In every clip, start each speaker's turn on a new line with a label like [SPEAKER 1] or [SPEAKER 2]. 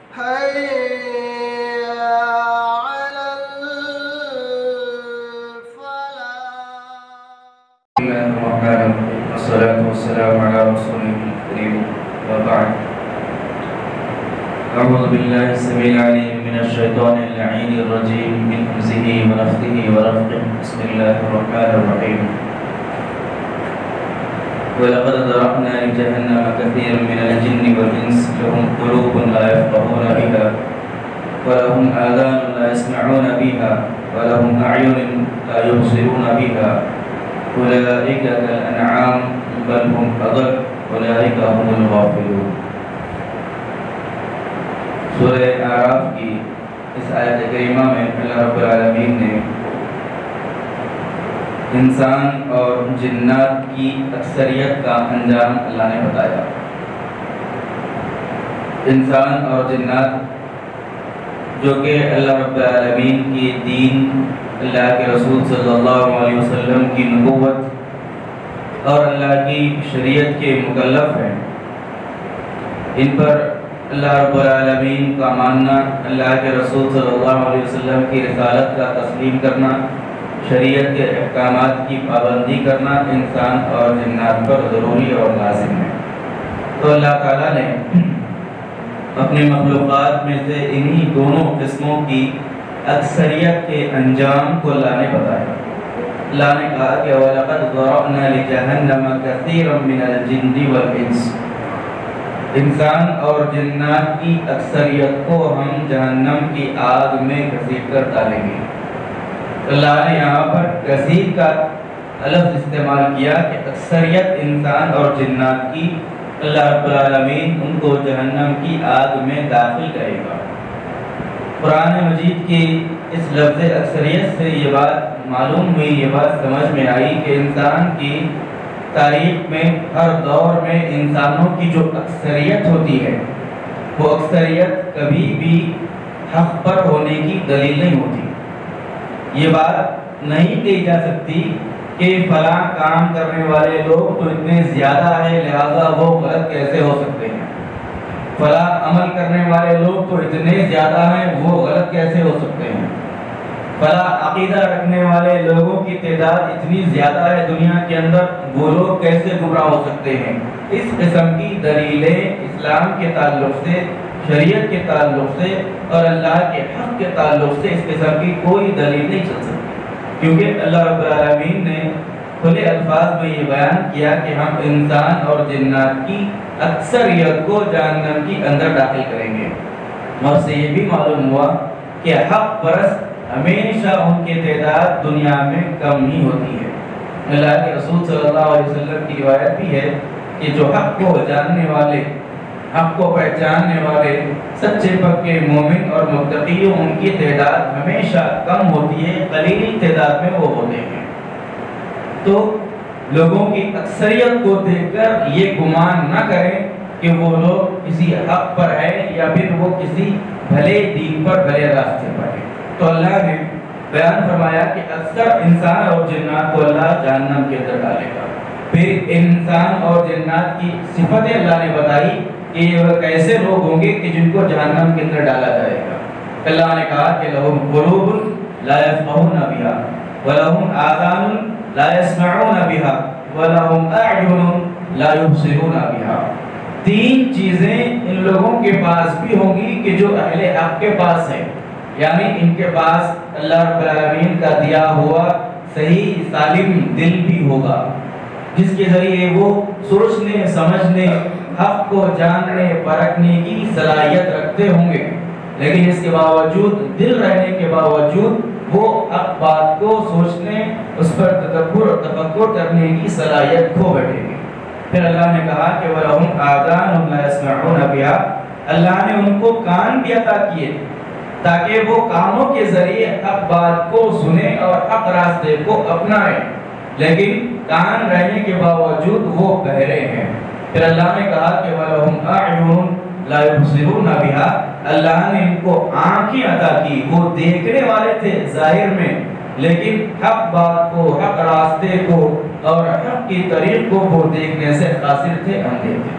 [SPEAKER 1] حي على الفلاح.
[SPEAKER 2] بسم الله الرحمن الرحيم، والصلاة والسلام على رسوله الكريم، وبعد. أعوذ بالله السميع العليم من الشيطان اللعين الرجيم من همزه ونفثه ونفخه. بسم الله الرحمن الرحيم. ولقد ذرأنا لجهنم كثيرا من الجن والإنس لهم قلوب لا يفقهون بها ولهم آذان لا يسمعون بها ولهم أعين لا يبصرون بها أولئك كالأنعام بل هم أضل أولئك هم الغافلون. سورہ اعراف کی اس آیت کریمہ میں اللہ رب العالمین نے انسان اور جنات کی اکثریت کا انجام اللہ نے بتایا. انسان اور جنات جو کہ اللہ رب العالمین کی دین، اللہ کے رسول صلی اللہ علیہ وسلم کی نبوت اور اللہ کی شریعت کے مکلف ہیں، ان پر اللہ رب العالمین کا ماننا، اللہ کے رسول صلی اللہ علیہ وسلم کی رسالت کا تسلیم کرنا، شریعت کے احکامات کی پابندی کرنا انسان اور جنات پر ضروری اور لازم ہے. تو اللہ تعالیٰ نے اپنی مخلوقات میں سے انہی دونوں قسموں کی اکثریت کے انجام کو اللہ نے بتایا. اللہ نے کہا کہ وَلَقَدْ ذَرَأْنَا لِجَهَنَّمَ كَثِيرًا مِنَ الْجِنِّ وَالْإِنسِ، انسان اور جنات کی اکثریت کو ہم جہنم کی آگ میں گھسیٹ کر ڈالیں گے. اللہ نے یہاں پر کثیر کا لفظ استعمال کیا کہ اکثریت انسان اور جنات کی اللہ رب العالمین ان کو جہنم کی آگ میں داخل کرے گا. قرآن مجید کی اس لفظ اکثریت سے یہ بات معلوم ہوئی، یہ بات سمجھ میں آئی کہ انسان کی تاریخ میں ہر دور میں انسانوں کی جو اکثریت ہوتی ہے وہ اکثریت کبھی بھی حق پر ہونے کی دلیل نہیں ہوتی. یہ بات نہیں کہی جا سکتی کہ فلاں کام کرنے والے لوگ تو اتنے زیادہ ہیں لہذا وہ غلط کیسے ہو سکتے ہیں، فلاں عمل کرنے والے لوگ تو اتنے زیادہ ہیں وہ غلط کیسے ہو سکتے ہیں، فلاں عقیدہ رکھنے والے لوگوں کی تعداد اتنی زیادہ ہے دنیا کے اندر وہ لوگ کیسے گمراہ ہو سکتے ہیں. اس قسم کی دلیلیں اسلام کے تعلق سے، شریعت کے تعلق سے اور اللہ کے حق کے تعلق سے اس قسم کی کوئی دلیل نہیں چل سکتی، کیونکہ اللہ رب العالمین نے کھلے الفاظ میں یہ بیان کیا کہ ہم انسان اور جنات کی اکثریت کو جہنم کی اندر داخل کریں گے. اور سے یہ بھی معلوم ہوا کہ حق پرست ہمیشہ ان کی تعداد دنیا میں کم ہی ہوتی ہے. اللہ کے رسول صلی اللہ علیہ وسلم کی روایت بھی ہے کہ جو حق کو جاننے والے، حق کو پہچاننے والے سچے پکے مومن اور متقیوں ان کی تعداد ہمیشہ کم ہوتی ہے، قلیل تعداد میں وہ ہوتے ہیں. تو لوگوں کی اکثریت کو دیکھ کر یہ گمان نہ کریں کہ وہ لوگ کسی حق پر ہے یا پھر وہ کسی بھلے دین پر، بھلے راستے پر ہے. تو اللہ نے بیان فرمایا کہ اکثر انسان اور جنات کو اللہ جہنم کے اندر ڈالے گا. پھر انسان اور جنات کی صفتیں اللہ نے بتائی کہ یہ کیسے لوگ ہوں گے کہ جن کو جہنم کے اندر ڈالا جائے گا. اللہ نے کہا کہ لہم قلوب لا يفقهون بها ولہم آذان لا يسمعون بها ولہم اعین لا يبصرون بها. تین چیزیں ان لوگوں کے پاس بھی ہوں گی کہ جو اہل حق کے پاس ہیں، یعنی ان کے پاس اللہ رب العالمین کا دیا ہوا صحیح سالم دل بھی ہوگا جس کے ذریعے وہ سوچنے، سمجھنے، حق کو جاننے، پرکھنے کی صلاحیت رکھتے ہوں گے، لیکن اس کے باوجود، دل رہنے کے باوجود وہ حق بات کو سوچنے، اس پر تدبر اور تفکر کرنے کی صلاحیت کھو بیٹھیں گے. پھر اللہ نے کہا کہ وَلَهُمْ آذَانٌ لَا يَسْمَعُونَ بِهَا، اللہ نے ان کو کان بھی عطا کیے تاکہ وہ کانوں کے ذریعے حق بات کو سنیں اور حق راستے کو اپنائیں، لیکن کان رہنے کے باوجود وہ بہرے ہیں. پھر اللہ نے کہا کہ وَلَهُمْ أَعْيُنٌ لَا يُبْصِرُونَ بِهَا، اللہ نے ان کو آنکھیں عطا کی، وہ دیکھنے والے تھے ظاہر میں لیکن حق بات کو، حق راستے کو اور حق کی طریق کو وہ دیکھنے سے قاصر تھے، اندھے تھے.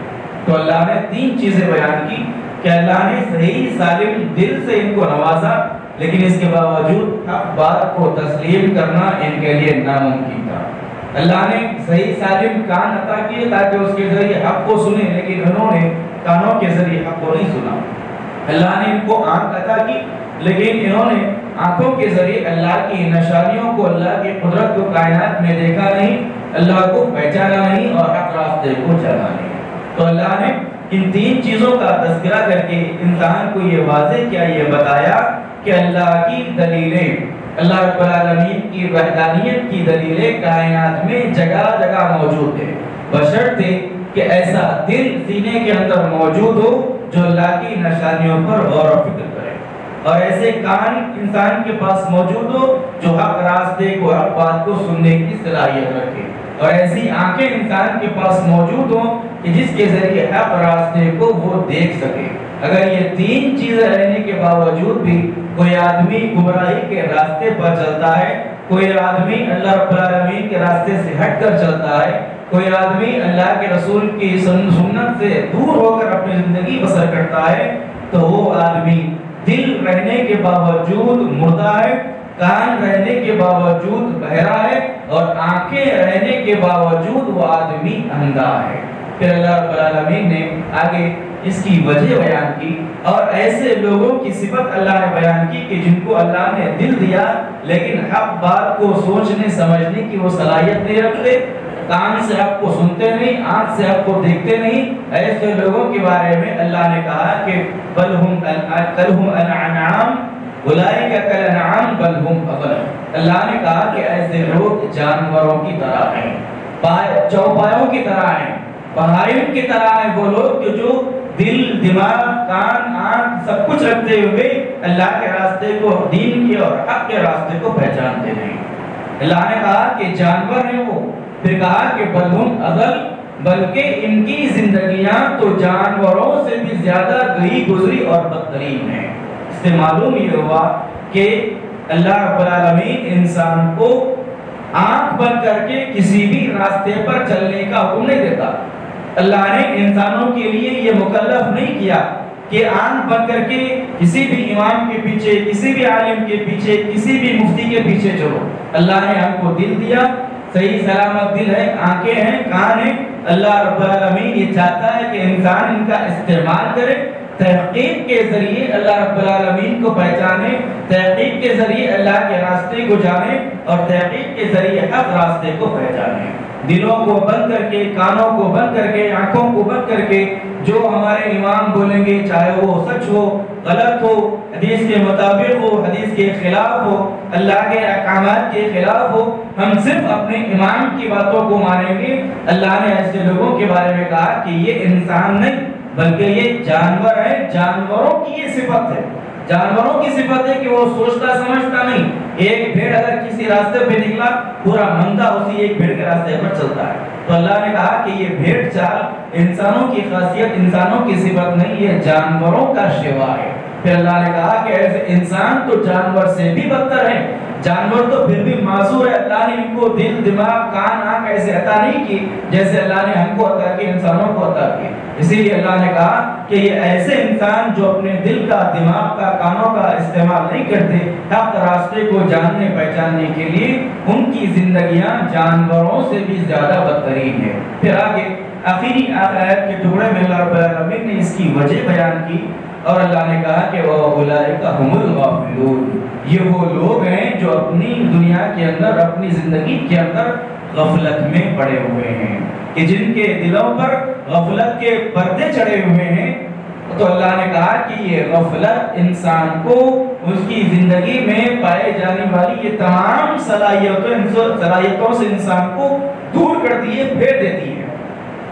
[SPEAKER 2] تو اللہ نے تین چیزیں بیان کی کہ اللہ نے صحیح سالم دل سے ان کو نوازا، لیکن اس کے باوجود حق بات کو تسلیم کرنا ان کے لیے ناممکن تھا۔ اللہ نے صحیح سالم کان عطا کیے تاکہ اس کے ذریعے حق کو سنیں، لیکن انہوں نے کانوں کے ذریعے حق کو نہیں سنا۔ اللہ نے ان کو آنکھ عطا کی، لیکن انہوں نے آنکھوں کے ذریعے اللہ کی نشانیوں کو، اللہ کی قدرت کو کائنات میں دیکھا نہیں، اللہ کو پہچانا نہیں اور حق راستے کو چلا نہیں۔ تو اللہ نے ان تین چیزوں کا تذکرہ کر کے انسان کو یہ واضح کیا، یہ بتایا کہ اللہ کی دلیلیں، اللہ رب العالمین کی وحدانیت کی دلیلیں کائنات میں جگہ جگہ موجود ہیں، بشرطے کہ ایسا دل سینے کے اندر موجود ہو جو اللہ کی نشانیوں پر غور و فکر کرے، اور ایسے کان انسان کے پاس موجود ہو جو حق راستے کو، حق بات کو سننے کی صلاحیت رکھے، اور ایسی آنکھیں انسان کے پاس موجود ہوں کہ جس کے ذریعے حق راستے کو وہ دیکھ سکے۔ اگر یہ تین چیزیں رہنے کے باوجود بھی کوئی آدمی گمراہی کے راستے پر چلتا ہے، کوئی آدمی اللہ رب العالمین کے راستے سے ہٹ کر چلتا ہے، کوئی آدمی اللہ کے رسول کی سنت سے دور ہو کر اپنی زندگی بسر کرتا ہے، تو وہ آدمی دل رہنے کے باوجود مردہ ہے، کان رہنے کے باوجود بہرا ہے، اور آنکھیں رہنے کے باوجود وہ آدمی اندھا ہے۔ پھر اللہ رب العالمین نے آگے اس کی وجہ بیان کی، اور ایسے لوگوں کی صفت اللہ نے بیان کی کہ جن کو اللہ نے دل دیا لیکن حق بات کو سوچنے سمجھنے کی وہ صلاحیت نہیں رکھتے، کان سے حق کو سنتے نہیں، آنکھ سے حق کو دیکھتے نہیں، ایسے لوگوں کے بارے میں اللہ نے کہا کہ بل ہم الانعام اولئک کالانعام بل ہم اضل۔ اللہ نے کہا کہ ایسے لوگ جانوروں کی طرح ہیں، چوپایوں کی طرح ہیں، بہائم کی طرح ہیں، وہ لوگ کہ جو دل، دماغ، کان، آنکھ سب کچھ رکھتے ہوئے اللہ کے راستے کو، دین کے اور حق کے راستے کو پہچانتے نہیں۔ اللہ نے کہا کہ جانور ہیں وہ، پھر کہا کہ بل ہم اضل، بلکہ ان کی زندگیاں تو جانوروں سے بھی زیادہ گئی گزری اور بدترین ہیں۔ اس سے معلوم یہ ہوا کہ اللہ رب العالمین انسان کو آنکھ بند کر کے کسی بھی راستے پر چلنے کا حکم نہیں دیتا۔ اللہ نے انسانوں کے لیے یہ مکلف نہیں کیا کہ آنکھ بند کر کے کسی بھی امام کے پیچھے، کسی بھی عالم کے پیچھے، کسی بھی مفتی کے پیچھے چلو۔ اللہ نے ہم کو دل دیا، صحیح سلامت دل ہے، آنکھیں ہیں، کان ہیں۔ اللہ رب العالمین یہ چاہتا ہے کہ انسان ان کا استعمال کرے، تحقیق کے ذریعے اللہ رب العالمین کو پہچانے، تحقیق کے ذریعے اللہ کے راستے کو جانے، اور تحقیق کے ذریعے حق راستے کو پہچانے۔ دلوں کو بند کر کے، کانوں کو بند کر کے، آنکھوں کو بند کر کے جو ہمارے امام بولیں گے، چاہے وہ سچ ہو، غلط ہو، حدیث کے مطابق ہو، حدیث کے خلاف ہو، اللہ کے احکامات کے خلاف ہو، ہم صرف اپنے امام کی باتوں کو مانیں گے۔ اللہ نے ایسے لوگوں کے بارے میں کہا کہ یہ انسان نہیں بلکہ یہ جانور ہے۔ جانوروں کی یہ صفت ہے، جانوروں کی صفت ہے کہ وہ سوچتا سمجھتا نہیں۔ ایک بھیڑ اگر کسی راستے پہ نکلا، پورا مندا اسی ایک بھیڑ کے راستے پر چلتا ہے۔ تو اللہ نے کہا کہ یہ بھیڑ چال انسانوں کی خاصیت، انسانوں کی صفت نہیں، یہ جانوروں کا شیوا ہے۔ پھر اللہ نے کہا کہ ایسے انسان تو جانور سے بھی بدتر ہیں، جانور تو پھر بھی معذور ہے۔ اللہ نے ان کو دل، دماغ، کان، آنکھ ایسے عطا نہیں کی جیسے اللہ نے ہم کو عطا کی، انسانوں کو عطا کی۔ اسی لیے اللہ نے کہا کہ یہ ایسے انسان جو اپنے دل کا، دماغ کا، کانوں کا استعمال نہیں کرتے حق راستے کو جاننے پہچاننے کے لیے، ان کی زندگیاں جانوروں سے بھی زیادہ بدترین ہے۔ پھر آگے آخری آیت کے ٹکڑے میں اللہ رب العالمین نے اس کی وجہ بیان کی، اور اللہ نے کہا کہ وَأُولَئِكَ هُمُ الْغَافِلُونَ، یہ وہ لوگ ہیں جو اپنی دنیا کے اندر، اپنی زندگی کے اندر غفلت میں پڑے ہوئے ہیں، کہ جن کے دلوں پر غفلت کے پردے چڑھے ہوئے ہیں۔ تو اللہ نے کہا کہ یہ غفلت انسان کو اس کی زندگی میں پائے جانے والی یہ تمام صلاحیتوں سے انسان کو دور کر دیے، پھیر دیتی ہے۔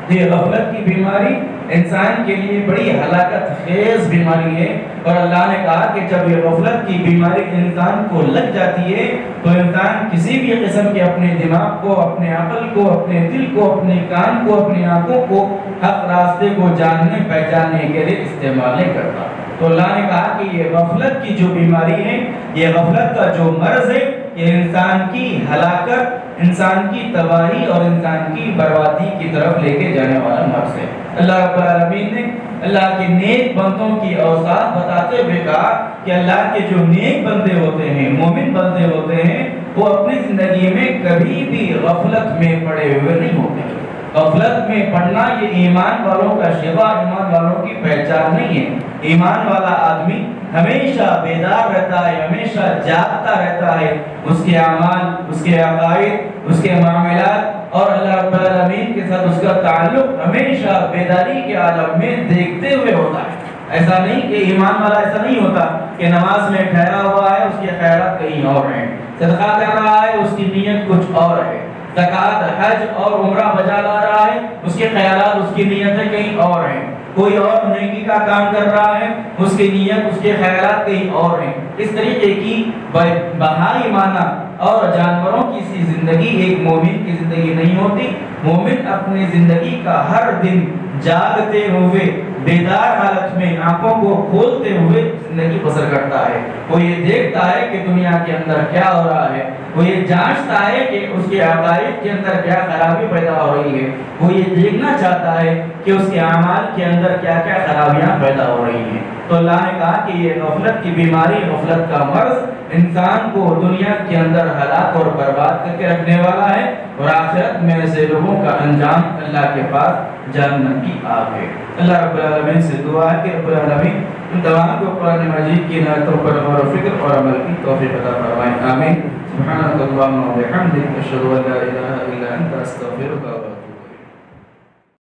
[SPEAKER 2] یہ غفلت کی بیماری انسان کے لیے بڑی ہلاکت خیز بیماری ہے، اور اللہ نے کہا کہ جب یہ غفلت کی بیماری انسان کو لگ جاتی ہے تو انسان کسی بھی قسم کے اپنے دماغ کو، اپنے عقل کو، اپنے دل کو، اپنے کان کو، اپنی آنکھوں کو حق راستے کو جاننے پہچاننے کے لیے استعمال نہیں کرتا۔ تو اللہ نے کہا کہ یہ غفلت کی جو بیماری ہے، یہ غفلت کا جو مرض ہے، یہ انسان کی ہلاکت، انسان کی تباہی اور انسان کی بربادی کی طرف لے کے جانے والا مرض ہے۔ اللہ رب العالمین نے اللہ کے نیک بندوں کی اوصاف بتاتے ہوئے کہا کہ اللہ کے جو نیک بندے ہوتے ہیں، مومن بندے ہوتے ہیں، وہ اپنی زندگی میں کبھی بھی غفلت میں پڑے ہوئے نہیں ہوتے۔ غفلت میں پڑنا یہ ایمان والوں کا شیوا، ایمان والوں کی پہچان نہیں ہے۔ ایمان والا آدمی ہمیشہ بیدار رہتا ہے، ہمیشہ جاگتا رہتا ہے، اس کے اعمال، اس کے عقائد، اس کے معاملات اور اللہ رب العالمین کے ساتھ اس کا تعلق ہمیشہ بیداری کے عالم میں دیکھتے ہوئے ہوتا ہے۔ ایسا نہیں کہ ایمان والا ایسا نہیں ہوتا کہ نماز میں ٹھہرا ہوا ہے، اس کے خیرات کہیں اور ہیں، صدقہ کر رہا ہے، اس کی نیت کچھ اور ہے، زکوٰۃ، حج اور عمرہ بجا لا رہا ہے، اس کے خیالات، اس کی نیتیں کہیں اور ہیں، کوئی اور نیکی کا کام کر رہا ہے، اس کی نیت، اس کے خیالات کہیں اور ہیں۔ اس طریقے کی بہائی معنی اور جانوروں کی سی زندگی ایک مومن کی زندگی نہیں ہوتی۔ مومن اپنی زندگی کا ہر دن جاگتے ہوئے، بیدار حالت میں آنکھوں کو کھولتے ہوئے زندگی بسر کرتا ہے۔ وہ یہ دیکھتا ہے کہ دنیا کے اندر کیا ہو رہا ہے، وہ یہ جانچتا ہے کہ اس کے عقائد کے اندر کیا خرابی پیدا ہو رہی ہے، وہ یہ دیکھنا چاہتا ہے کہ اس کے اعمال کے اندر کیا کیا خرابیاں پیدا ہو رہی ہیں۔ تو اللہ نے کہا کہ یہ غفلت کی بیماری، غفلت کا مرض انسان کو دنیا کے اندر ہلاک اور برباد کر کے رکھنے والا ہے، اور آخرت میں ایسے لوگوں کا انجام اللہ کے پاس جہنم کی آگ ہے۔ اللہ رب العالمین سے دعا ہے کہ رب العالمین ان تمام کو قرآن مجید کی نعتوں پر غور و فکر اور عمل کی توفیق عطا فرمائے، آمین۔ سبحانک اللہم و بحمدک، اشہد ان لا الہ الا انت، استغفرک و اتوب الیک۔